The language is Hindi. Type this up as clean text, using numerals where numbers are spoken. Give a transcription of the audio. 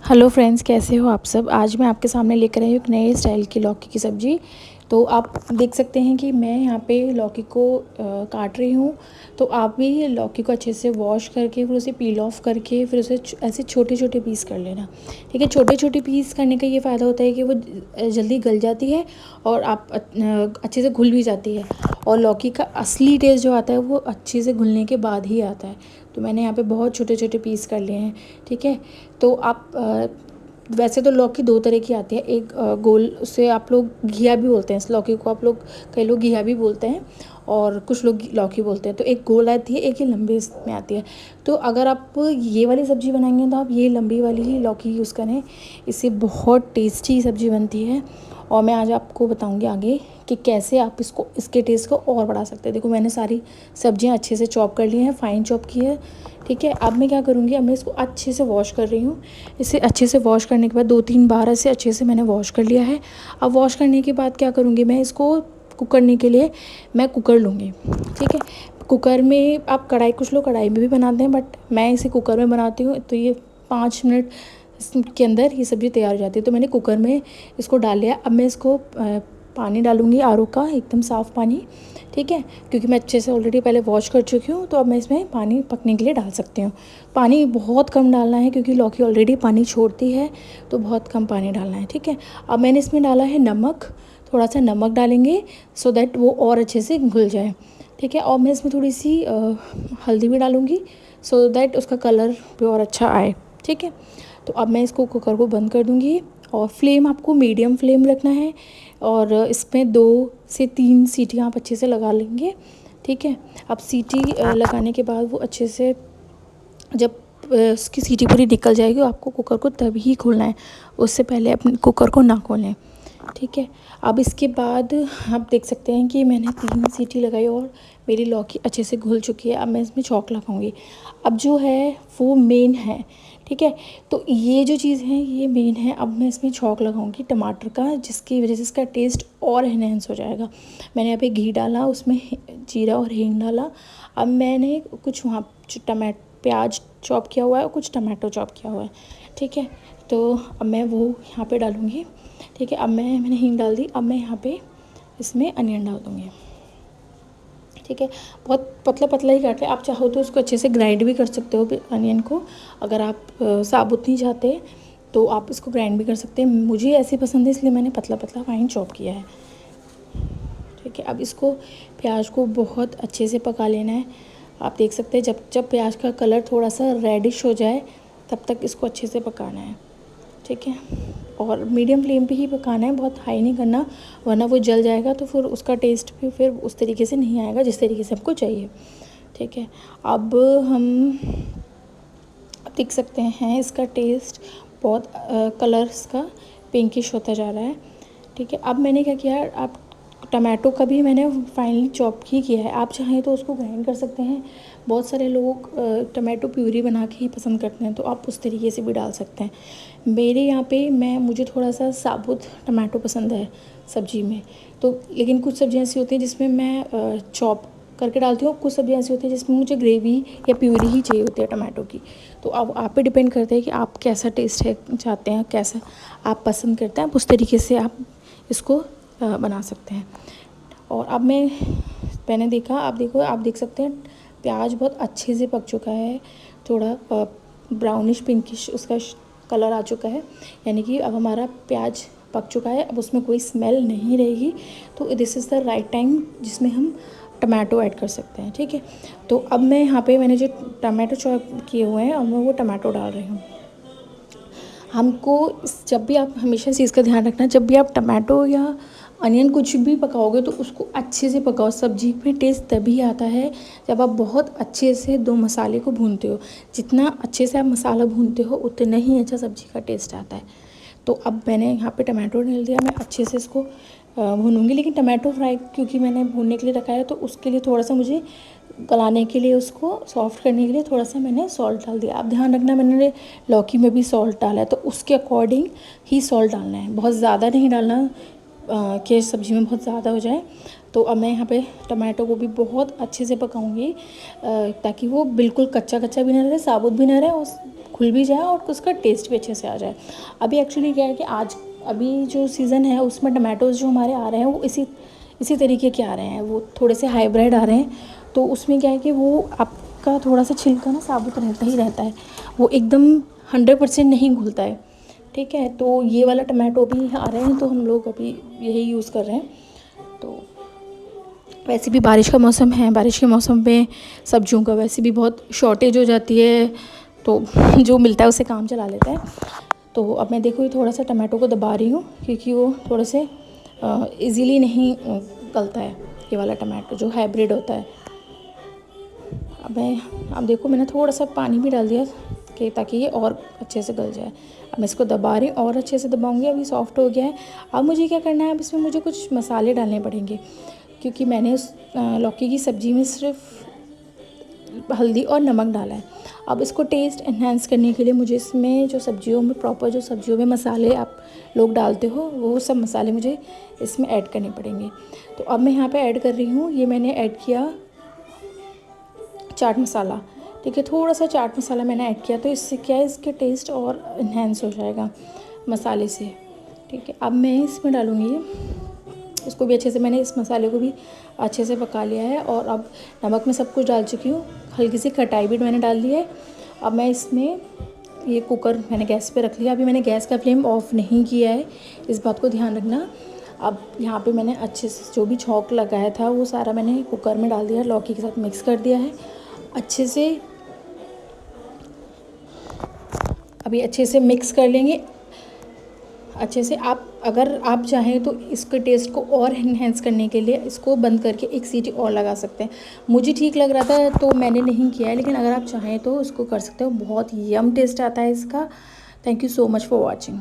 हेलो फ्रेंड्स, कैसे हो आप सब। आज मैं आपके सामने लेकर आई हूँ एक नए स्टाइल की लौकी की सब्ज़ी। तो आप देख सकते हैं कि मैं यहाँ पे लौकी को काट रही हूँ। तो आप भी लौकी को अच्छे से वॉश करके फिर उसे पील ऑफ करके फिर उसे ऐसे छोटे छोटे पीस कर लेना। ठीक है, छोटे छोटे पीस करने का ये फ़ायदा होता है कि वो जल्दी गल जाती है और आप अच्छे से घुल भी जाती है। और लौकी का असली टेस्ट जो आता है वो अच्छे से घुलने के बाद ही आता है। तो मैंने यहाँ पे बहुत छोटे छोटे पीस कर लिए हैं। ठीक है, तो आप वैसे तो लौकी दो तरह की आती है। एक गोल, उसे आप लोग घिया भी बोलते हैं। इस लौकी को आप लोग, कई लोग घिया भी बोलते हैं और कुछ लोग लौकी बोलते हैं। तो एक गोल आती है, एक ये लंबे में आती है। तो अगर आप ये वाली सब्ज़ी बनाएंगे तो आप ये लंबी वाली ही लौकी यूज़ करें। इससे बहुत टेस्टी सब्ज़ी बनती है। और मैं आज आपको बताऊंगी आगे कि कैसे आप इसके टेस्ट को और बढ़ा सकते हैं। देखो, मैंने सारी सब्जियां अच्छे से चॉप कर ली हैं, फ़ाइन चॉप की है। ठीक है, अब मैं क्या करूँगी, अब मैं इसको अच्छे से वॉश कर रही हूँ। इसे अच्छे से वॉश करने के बाद 2-3 बार ऐसे अच्छे से मैंने वॉश कर लिया है। अब वॉश करने के बाद क्या करूँगी, मैं इसको कुक करने के लिए मैं कुकर लूँगी। ठीक है, कुकर में आप कढ़ाई, कुछ लोग कढ़ाई में भी बनाते हैं, बट मैं इसे कुकर में बनाती हूँ। तो ये 5 मिनट के अंदर ये सब्ज़ी तैयार हो जाती है। तो मैंने कुकर में इसको डाल लिया। अब मैं इसको पानी डालूँगी, आर ओ का एकदम साफ़ पानी। ठीक है, क्योंकि मैं अच्छे से ऑलरेडी पहले वॉश कर चुकी हूँ। तो अब मैं इसमें पानी पकने के लिए डाल सकती हूँ। पानी बहुत कम डालना है क्योंकि लौकी ऑलरेडी पानी छोड़ती है, तो बहुत कम पानी डालना है। ठीक है, अब मैंने इसमें डाला है नमक, थोड़ा सा नमक डालेंगे सो दैट वो और अच्छे से घुल जाए। ठीक है, और मैं इसमें थोड़ी सी हल्दी भी डालूँगी सो दैट उसका कलर भी और अच्छा आए। ठीक है, तो अब मैं इसको कुकर को बंद कर दूँगी और फ्लेम आपको मीडियम फ्लेम रखना है। और इसमें 2 से 3 सीटियाँ आप अच्छे से लगा लेंगे। ठीक है, अब सीटी लगाने के बाद वो अच्छे से, जब उसकी सीटी पूरी निकल जाएगी, आपको कुकर को तभी खोलना है, उससे पहले अपने कुकर को ना खोलें। ठीक है, अब इसके बाद आप देख सकते हैं कि मैंने 3 सीटी लगाई और मेरी लौकी अच्छे से घुल चुकी है। अब मैं इसमें छौंक लगाऊंगी। अब जो है वो मेन है। ठीक है, तो ये जो चीज़ है ये मेन है। अब मैं इसमें छौंक लगाऊंगी टमाटर का, जिसकी वजह से इसका टेस्ट और एनहेंस हो जाएगा। मैंने यहाँ पे घी डाला, उसमें जीरा और हींग डाला। अब मैंने कुछ वहाँ प्याज चॉप किया हुआ है और कुछ टमाटो चॉप किया हुआ है। ठीक है, तो अब मैं वो यहाँ पे डालूँगी। ठीक है, अब मैंने हींग डाल दी। अब मैं यहाँ पे इसमें अनियन डाल दूँगी। ठीक है, बहुत पतला पतला ही काट लें। आप चाहो तो उसको अच्छे से ग्राइंड भी कर सकते हो अनियन को। अगर आप साबुत नहीं चाहते तो आप इसको ग्राइंड भी कर सकते हैं। मुझे ऐसे पसंद है इसलिए मैंने पतला पतला फाइन चॉप किया है। ठीक है, अब इसको, प्याज को बहुत अच्छे से पका लेना है। आप देख सकते हैं जब जब प्याज का कलर थोड़ा सा रेडिश हो जाए तब तक इसको अच्छे से पकाना है। ठीक है, और मीडियम फ्लेम पे ही पकाना है, बहुत हाई नहीं करना, वरना वो जल जाएगा तो फिर उसका टेस्ट भी फिर उस तरीके से नहीं आएगा जिस तरीके से हमको चाहिए। ठीक है, अब हम देख सकते हैं इसका टेस्ट बहुत कलर इसका पिंकिश होता जा रहा है। ठीक है, अब मैंने क्या किया, आप टमाटो का भी मैंने फाइनली चॉप ही किया है। आप चाहें तो उसको ग्राइंड कर सकते हैं। बहुत सारे लोग टमाटो प्यूरी बना के ही पसंद करते हैं, तो आप उस तरीके से भी डाल सकते हैं। मेरे यहाँ पे मुझे थोड़ा सा साबुत टमाटो पसंद है सब्ज़ी में। तो लेकिन कुछ सब्जियाँ ऐसी होती हैं जिसमें मैं चॉप करके डालती हूँ। कुछ सब्जियाँ ऐसी होती हैं जिसमें मुझे ग्रेवी या प्यूरी ही चाहिए होती है टमाटो की। तो अब आप पे डिपेंड करता है कि आप कैसा टेस्ट है चाहते हैं, कैसा आप पसंद करते हैं, आप उस तरीके से आप इसको बना सकते हैं। और अब मैंने देखा, आप देख सकते हैं प्याज बहुत अच्छे से पक चुका है। थोड़ा ब्राउनिश पिंकिश उसका कलर आ चुका है, यानी कि अब हमारा प्याज पक चुका है। अब उसमें कोई स्मेल नहीं रहेगी। तो this is the right time जिसमें हम टमाटो ऐड कर सकते हैं। ठीक है, तो अब मैं यहाँ पे मैंने जो टमाटो चॉप किए हुए हैं, अब मैं वो टमाटो डाल रही हूँ। हमको जब भी आप हमेशा इस चीज़ का ध्यान रखना, जब भी आप टमाटो या अनियन कुछ भी पकाओगे तो उसको अच्छे से पकाओ। सब्जी में टेस्ट तभी आता है जब आप बहुत अच्छे से 2 मसाले को भूनते हो। जितना अच्छे से आप मसाला भूनते हो उतना ही अच्छा सब्जी का टेस्ट आता है। तो अब मैंने यहाँ पे टमाटो डाल दिया, मैं अच्छे से इसको भूनूंगी। लेकिन टमाटो फ्राई क्योंकि मैंने भूनने के लिए रखा है, तो उसके लिए थोड़ा सा मुझे गलाने के लिए, उसको सॉफ्ट करने के लिए थोड़ा सा मैंने सॉल्ट डाल दिया। अब ध्यान रखना, मैंने लौकी में भी सॉल्ट डाला है, तो उसके अकॉर्डिंग ही सॉल्ट डालना है। बहुत ज़्यादा नहीं डालना कि सब्ज़ी में बहुत ज़्यादा हो जाए। तो अब मैं यहाँ पे टमाटो को भी बहुत अच्छे से पकाऊंगी ताकि वो बिल्कुल कच्चा कच्चा भी ना रहे, साबुत भी ना रहे और घुल भी जाए और उसका टेस्ट भी अच्छे से आ जाए। अभी एक्चुअली क्या है कि अभी जो सीज़न है उसमें टमाटोज़ जो हमारे आ रहे हैं वो इसी तरीके के आ रहे हैं, वो थोड़े से हाइब्रिड आ रहे हैं। तो उसमें क्या है कि वो आपका थोड़ा सा छिलका ना साबुत रहता ही रहता है, वो एकदम 100% नहीं घुलता है। ठीक है, तो ये वाला टमाटो भी आ रहे हैं, तो हम लोग अभी यही यूज़ कर रहे हैं। तो वैसे भी बारिश का मौसम है, बारिश के मौसम में सब्जियों का वैसे भी बहुत शॉर्टेज हो जाती है, तो जो मिलता है उससे काम चला लेता है। तो अब मैं देखो ये थोड़ा सा टमाटो को दबा रही हूँ, क्योंकि वो थोड़े से इजीली नहीं गलता है ये वाला टमाटो जो हाइब्रिड होता है। अब देखो मैंने थोड़ा सा पानी भी डाल दिया कि ताकि ये और अच्छे से गल जाए। अब मैं इसको दबा रही हूँ और अच्छे से दबाऊंगी। अभी सॉफ्ट हो गया है। अब मुझे क्या करना है, अब इसमें मुझे कुछ मसाले डालने पड़ेंगे, क्योंकि मैंने उस लौकी की सब्ज़ी में सिर्फ हल्दी और नमक डाला है। अब इसको टेस्ट एनहांस करने के लिए मुझे इसमें जो सब्जियों में मसाले आप लोग डालते हो वो सब मसाले मुझे इसमें ऐड करने पड़ेंगे। तो अब मैं यहाँ पे ऐड कर रही हूँ, ये मैंने ऐड किया चाट मसाला। ठीक है, थोड़ा सा चाट मसाला मैंने ऐड किया, तो इससे क्या है, इसके टेस्ट और इन्हेंस हो जाएगा मसाले से। ठीक है, अब मैं इसमें डालूँगी इसको भी अच्छे से, मैंने इस मसाले को भी अच्छे से पका लिया है। और अब नमक में सब कुछ डाल चुकी हूँ, हल्की सी खटाई भी मैंने डाल ली है। अब मैं इसमें ये कुकर मैंने गैस पे रख लिया। अभी मैंने गैस का फ्लेम ऑफ़ नहीं किया है, इस बात को ध्यान रखना। अब यहाँ पे मैंने अच्छे से जो भी छौंक लगाया था वो सारा मैंने कुकर में डाल दिया, लौकी के साथ मिक्स कर दिया है अच्छे से। अभी अच्छे से मिक्स कर लेंगे अच्छे से। अगर आप चाहें तो इसके टेस्ट को और इन्हेंस करने के लिए इसको बंद करके एक सीटी और लगा सकते हैं। मुझे ठीक लग रहा था तो मैंने नहीं किया है, लेकिन अगर आप चाहें तो इसको कर सकते हो। बहुत यम टेस्ट आता है इसका। Thank you so much for watching.